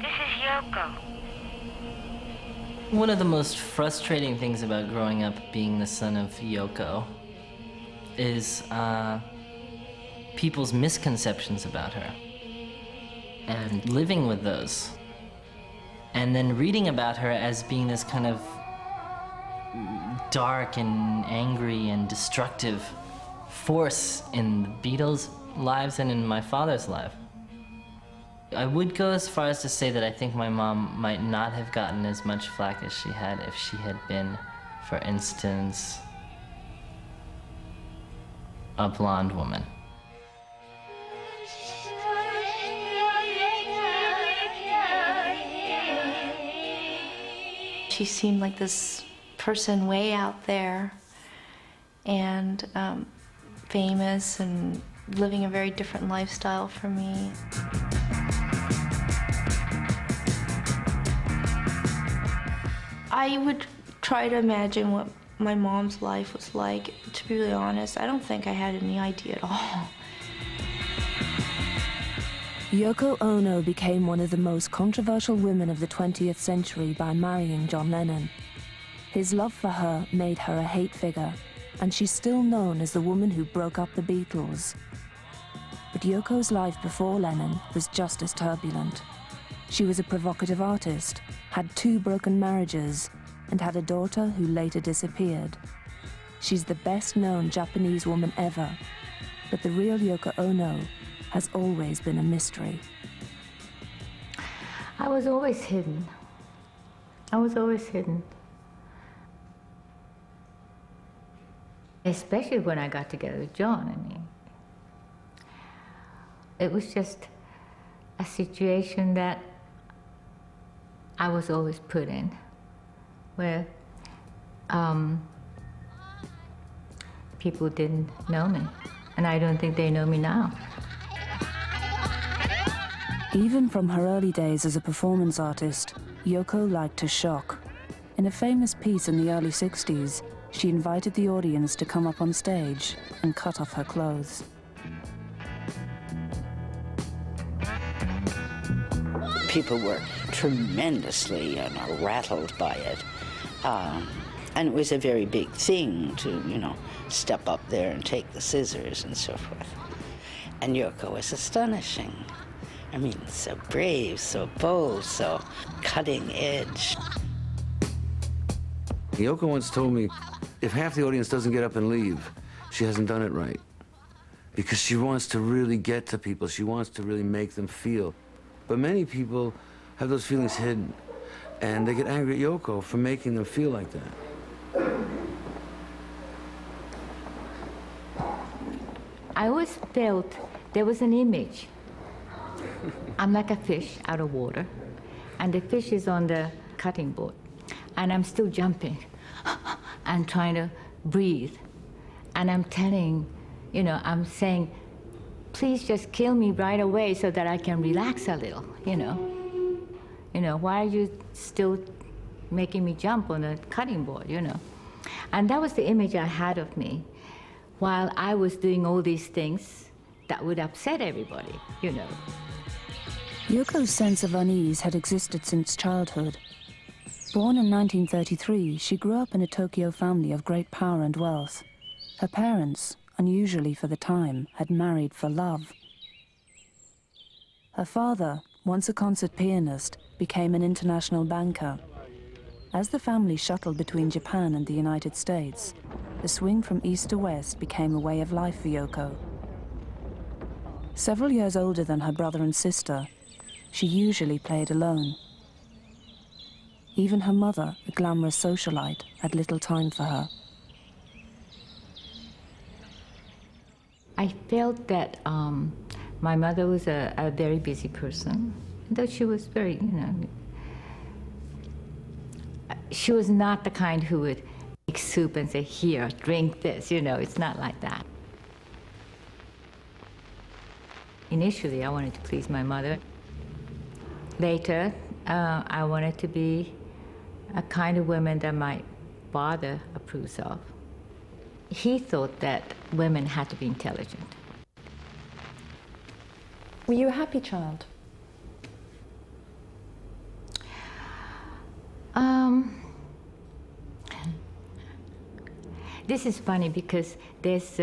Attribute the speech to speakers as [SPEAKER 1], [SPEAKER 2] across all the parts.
[SPEAKER 1] This is Yoko.
[SPEAKER 2] One of the most frustrating things about growing up being the son of Yoko is people's misconceptions about her and living with those. And then reading about her as being this kind of dark and angry and destructive force in the Beatles' lives and in my father's life. I would go as far as to say that I think my mom might not have gotten as much flack as she had if she had been, for instance, a blonde woman.
[SPEAKER 3] She seemed like this person way out there and famous and living a very different lifestyle for me. I would try to imagine what my mom's life was like. To be really honest, I don't think I had any idea at all.
[SPEAKER 4] Yoko Ono became one of the most controversial women of the 20th century by marrying John Lennon. His love for her made her a hate figure, and she's still known as the woman who broke up the Beatles. But Yoko's life before Lennon was just as turbulent. She was a provocative artist, had 2 broken marriages, and had a daughter who later disappeared. She's the best-known Japanese woman ever, but the real Yoko Ono has always been a mystery.
[SPEAKER 5] I was always hidden. I was always hidden. Especially when I got together with John, I mean. It was just a situation that I was always put in, where people didn't know me, and I don't think they know me now.
[SPEAKER 4] Even from her early days as a performance artist, Yoko liked to shock. In a famous piece in the early 60s, she invited the audience to come up on stage and cut off her clothes.
[SPEAKER 6] People were tremendously rattled by it. And it was a very big thing to, step up there and take the scissors and so forth. And Yoko was astonishing. I mean, so brave, so bold, so cutting edge.
[SPEAKER 7] Yoko once told me, if half the audience doesn't get up and leave, she hasn't done it right. Because she wants to really get to people. She wants to really make them feel. But many people have those feelings hidden, and they get angry at Yoko for making them feel like that.
[SPEAKER 5] I always felt there was an image. I'm like a fish out of water, and the fish is on the cutting board, and I'm still jumping and trying to breathe. And I'm telling, I'm saying, please just kill me right away so that I can relax a little, why are you still making me jump on the cutting board, And that was the image I had of me while I was doing all these things that would upset everybody,
[SPEAKER 4] Yoko's sense of unease had existed since childhood. Born in 1933, she grew up in a Tokyo family of great power and wealth. Her parents, unusually for the time, had married for love. Her father, once a concert pianist, became an international banker. As the family shuttled between Japan and the United States, the swing from east to west became a way of life for Yoko. Several years older than her brother and sister, she usually played alone. Even her mother, a glamorous socialite, had little time for her.
[SPEAKER 5] I felt that my mother was a very busy person, though she was very, she was not the kind who would make soup and say, here, drink this, it's not like that. Initially, I wanted to please my mother. Later, I wanted to be a kind of woman that my father approves of. He thought that women had to be intelligent.
[SPEAKER 8] Were you a happy child?
[SPEAKER 5] This is funny because there's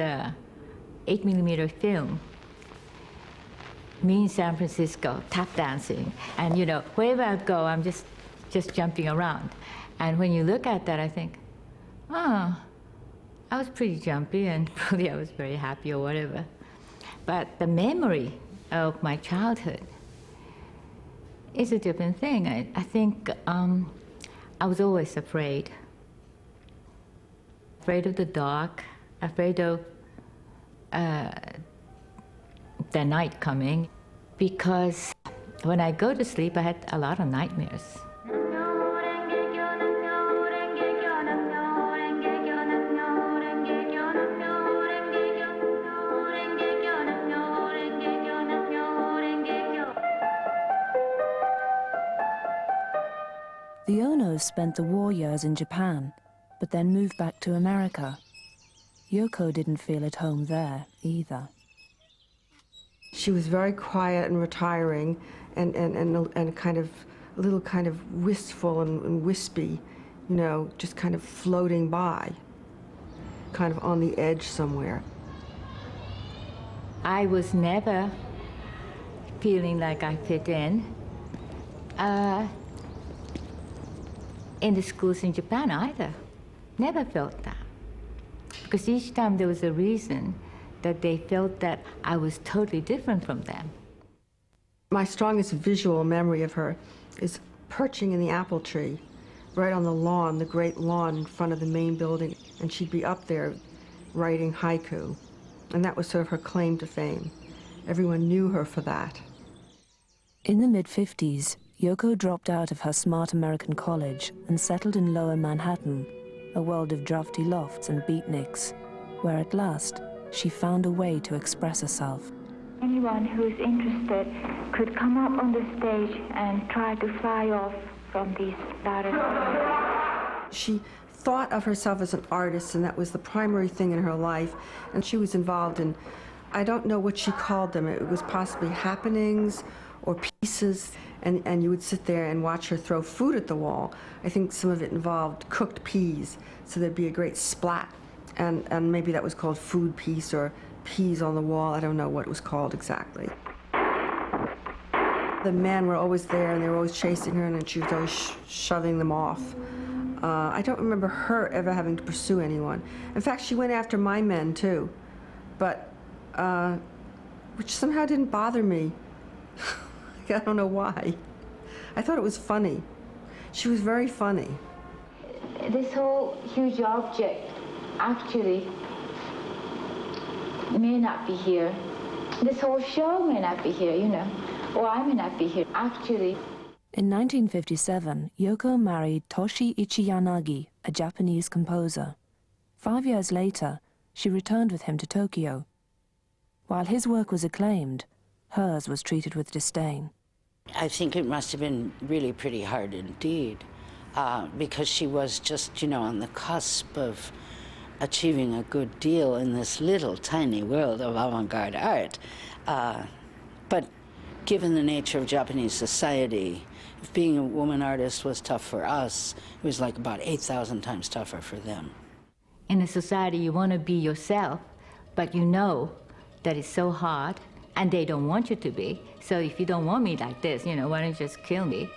[SPEAKER 5] 8mm film, me in San Francisco, tap dancing. And you know, wherever I go, I'm just jumping around. And when you look at that, I think, oh, I was pretty jumpy and probably I was very happy or whatever. But the memory of my childhood is a different thing. I think I was always afraid. Afraid of the dark, afraid of the night coming, because when I go to sleep, I had a lot of nightmares.
[SPEAKER 4] The Onos spent the war years in Japan, but then moved back to America. Yoko didn't feel at home there either.
[SPEAKER 1] She was very quiet and retiring and kind of a little kind of wistful and wispy, you know, just kind of floating by, kind of on the edge somewhere.
[SPEAKER 5] I was never feeling like I fit in the schools in Japan either. Never felt that. Because each time there was a reason that they felt that I was totally different from them.
[SPEAKER 1] My strongest visual memory of her is perching in the apple tree, right on the lawn, the great lawn in front of the main building, and she'd be up there writing haiku. And that was sort of her claim to fame. Everyone knew her for that.
[SPEAKER 4] In the mid-50s, Yoko dropped out of her smart American college and settled in Lower Manhattan, a world of drafty lofts and beatniks, where at last she found a way to express herself.
[SPEAKER 8] Anyone who is interested could come up on the stage and try to fly off from these ladders.
[SPEAKER 1] She thought of herself as an artist, and that was the primary thing in her life. And she was involved in, I don't know what she called them. It was possibly happenings or pieces. And you would sit there and watch her throw food at the wall. I think some of it involved cooked peas, so there'd be a great splat. And maybe that was called food piece or peas on the wall. I don't know what it was called exactly. The men were always there, and they were always chasing her, and then she was always shoving them off. I don't remember her ever having to pursue anyone. In fact, she went after my men, too, but which somehow didn't bother me. I don't know why. I thought it was funny. She was very funny.
[SPEAKER 8] This whole huge object actually may not be here. This whole show may not be here, you know, or I may not be here, actually.
[SPEAKER 4] In 1957, Yoko married Toshi Ichiyanagi, a Japanese composer. 5 years later, she returned with him to Tokyo. While his work was acclaimed, hers was treated with disdain.
[SPEAKER 6] I think it must have been really pretty hard indeed, because she was just, you know, on the cusp of achieving a good deal in this little tiny world of avant-garde art. But given the nature of Japanese society, if being a woman artist was tough for us, it was like about 8,000 times tougher for them.
[SPEAKER 5] In a society, you want to be yourself, but you know that it's so hard, and they don't want you to be. So if you don't want me like this, you know, why don't you just kill me?